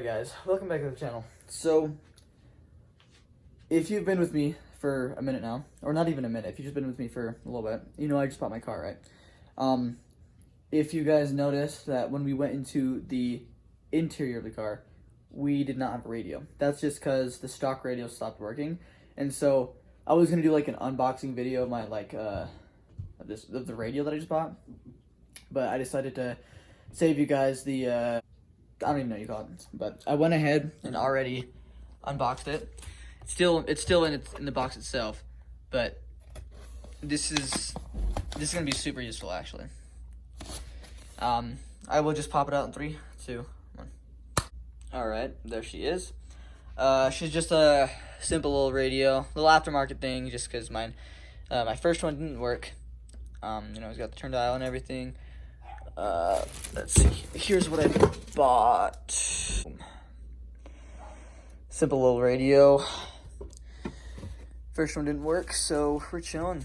Hey guys, welcome back to the channel. So, if you've been with me for a minute now, or not even a minute, if you've just been with me for a little bit, you know I just bought my car, right? If you guys noticed that when we went into the interior of the car, we did not have a radio. That's just because the stock radio stopped working, and so I was gonna do like an unboxing video of my of the radio that I just bought, but I decided to save you guys the I don't even know what you call it, but I went ahead and already unboxed it. It's still in the box itself, but this is gonna be super useful actually. I will just pop it out in 3, 2, 1. All right, there she is. She's just a simple little radio, little aftermarket thing, just because my first one didn't work. It's got the turn dial and everything. Let's see. Here's what I bought. Simple little radio. First one didn't work, so we're chilling.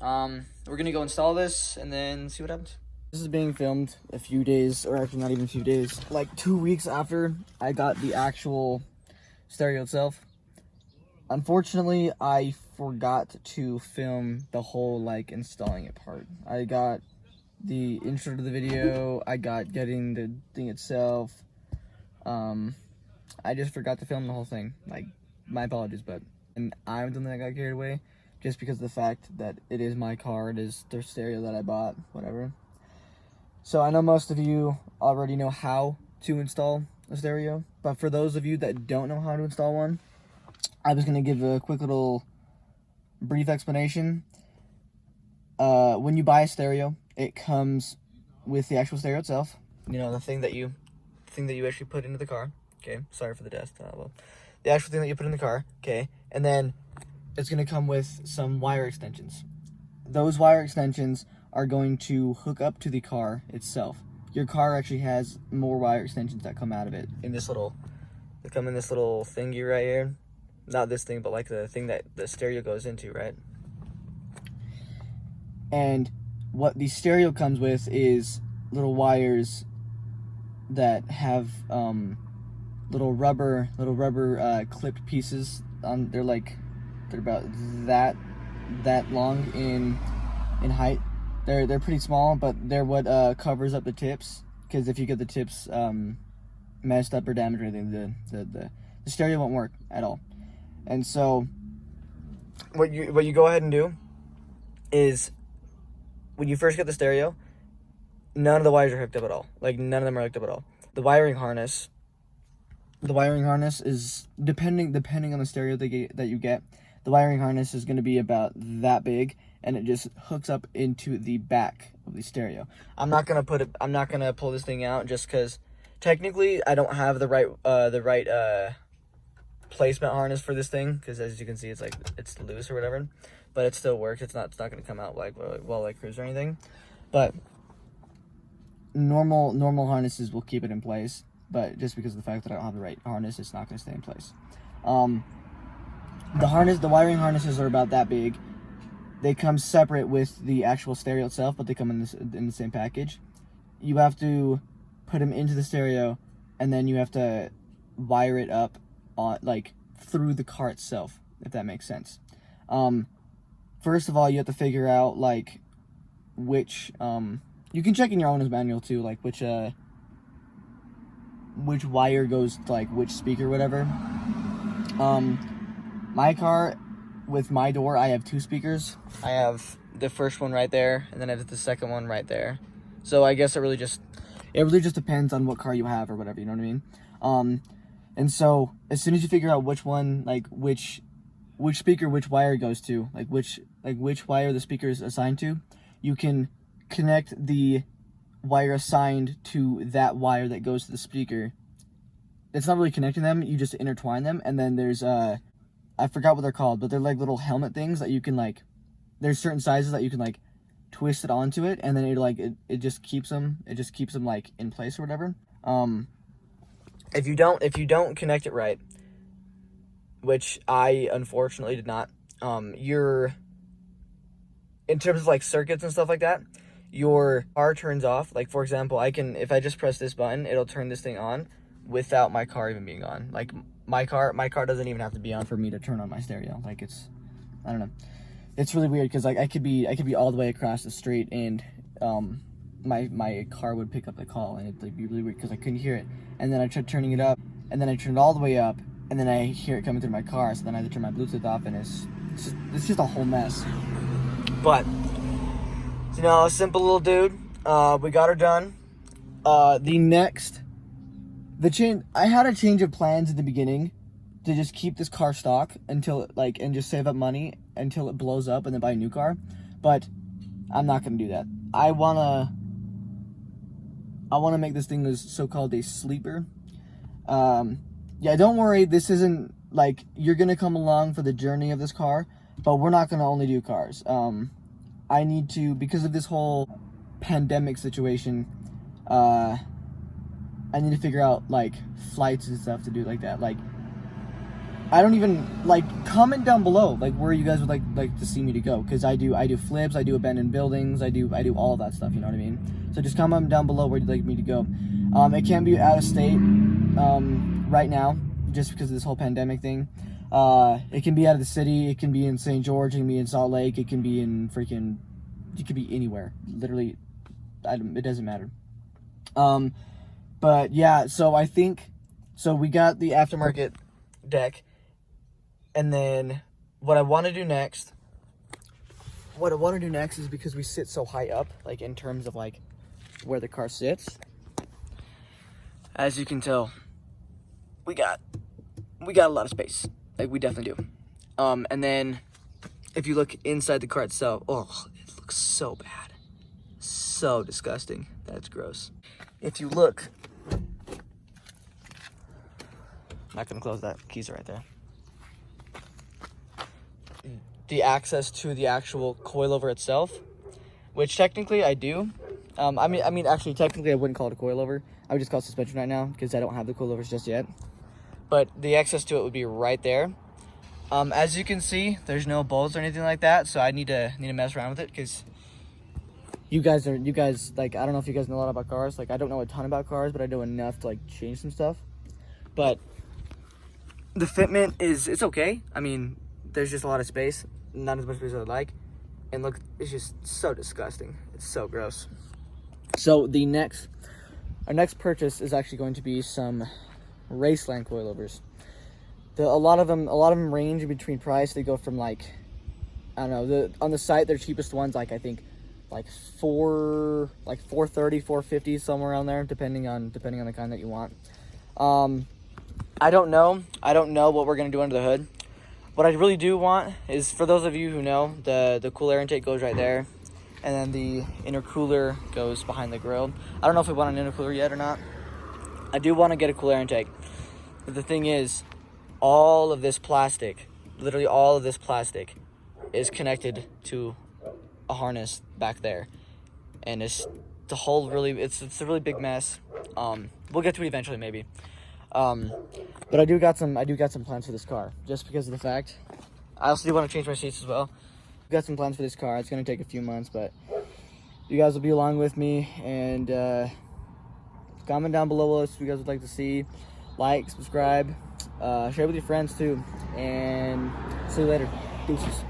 We're gonna go install this and then see what happens. This is being filmed a few days, or actually not even a few days, like 2 weeks after I got the actual stereo itself. Unfortunately, I forgot to film the whole installing it part. I got the intro to the video, I got getting the thing itself. I just forgot to film the whole thing. My apologies, and I'm the one that got carried away just because of the fact that it is my car, it is the stereo that I bought, whatever. So I know most of you already know how to install a stereo, but for those of you that don't know how to install one, I was going to give a quick little brief explanation. When you buy a stereo, it comes with the actual stereo itself. You know, the thing that you actually put into the car. Okay, sorry for the dust. The actual thing that you put in the car. Okay, and then it's going to come with some wire extensions. Those wire extensions are going to hook up to the car itself. Your car actually has more wire extensions that come out of it. They come in this little thingy right here. Not this thing, but like the thing that the stereo goes into, right? And what the stereo comes with is little wires that have little rubber clipped pieces. They're about that long in height. They're pretty small, but they're what covers up the tips. Because if you get the tips messed up or damaged or anything, the stereo won't work at all. And so what you go ahead and do is, when you first get the stereo, none of the wires are hooked up at all. None of them are hooked up at all. The wiring harness is depending on the stereo that you get. The wiring harness is going to be about that big, and it just hooks up into the back of the stereo. I'm not gonna pull this thing out just because technically I don't have the right placement harness for this thing, because as you can see it's loose or whatever, but it still works. It's not going to come out while I cruise or anything, but normal harnesses will keep it in place. But just because of the fact that I don't have the right harness, it's not going to stay in place. The wiring harnesses are about that big. They come separate with the actual stereo itself, but they come in the same package. You have to put them into the stereo, and then you have to wire it up on through the car itself, if that makes sense. First of all, you have to figure out which you can check in your owner's manual too, which wire goes to which speaker, whatever. My car, with my door, I have 2 speakers. I have the first one right there, and then I have the second one right there. So I guess it really just depends on what car you have or whatever, you know what I mean? And so as soon as you figure out which one, which speaker which wire goes to, which wire the speaker is assigned to, you can connect the wire assigned to that wire that goes to the speaker. It's not really connecting them, you just intertwine them, and then there's I forgot what they're called, but they're little helmet things that you can there's certain sizes that you can twist it onto it, and then it just keeps them in place or whatever. If you don't connect it right, which I unfortunately did not, in terms of circuits and stuff like that, your car turns off. For example, if I just press this button, it'll turn this thing on, without my car even being on. Like my car doesn't even have to be on for me to turn on my stereo. Like I don't know. It's really weird because like I could be all the way across the street and my car would pick up the call, and it'd like be really weird because I couldn't hear it. And then I tried turning it up, and then I turned it all the way up, and then I hear it coming through my car. So then I had to turn my Bluetooth off, and it's just a whole mess. But you know, a simple little dude. We got her done. I had a change of plans in the beginning to just keep this car stock until it, like, and just save up money until it blows up and then buy a new car. But I'm not gonna do that. I wanna make this thing as so-called a sleeper. Yeah, don't worry. This isn't like you're gonna come along for the journey of this car, but we're not gonna only do cars. I need to, because of this whole pandemic situation, I need to figure out like flights and stuff to do like that. Like, I don't even like, comment down below like where you guys would like to see me to go, because I do flips, I do abandoned buildings, I do all of that stuff, you know what I mean? So just comment down below where you'd like me to go. It can be out of state right now just because of this whole pandemic thing. It can be out of the city, it can be in St. George, it can be in Salt Lake, it can be in freaking, it could be anywhere, literally. It doesn't matter. But yeah, so we got the aftermarket deck, and then what I want to do next is, because we sit so high up, like in terms of like where the car sits, as you can tell, we got a lot of space. Like, we definitely do. And then if you look inside the car itself, oh, it looks so bad. So disgusting. That's gross. If you look, I'm not gonna close that. Keys are right there. The access to the actual coilover itself, which technically I do. I mean, actually, technically I wouldn't call it a coilover. I would just call it suspension right now because I don't have the coilovers just yet. But the access to it would be right there. As you can see, there's no bolts or anything like that, so I need to mess around with it because you guys like, I don't know if you guys know a lot about cars. Like, I don't know a ton about cars, but I know enough to like change some stuff. But the fitment it's okay. I mean, there's just a lot of space, not as much space as I'd like. And look, it's just so disgusting. It's so gross. So our next purchase is actually going to be some Raceland coilovers. A lot of them range in between price. They go from like, I don't know, on the site their cheapest ones, like I think like $430, $450, somewhere around there, depending on the kind that you want. I don't know what we're gonna do under the hood. What I really do want is, for those of you who know, the cool air intake goes right there, and then the intercooler goes behind the grill. I don't know if we want an intercooler yet or not. I do want to get a cool air intake, but the thing is, all of this plastic, literally all of this plastic, is connected to a harness back there, and it's a really big mess. We'll get to it eventually, maybe. But I do got some plans for this car, just because of the fact. I also do want to change my seats as well. I've got some plans for this car. It's going to take a few months, but you guys will be along with me, and comment down below us if you guys would like to see. Like, subscribe, share with your friends too, and see you later. Deuces.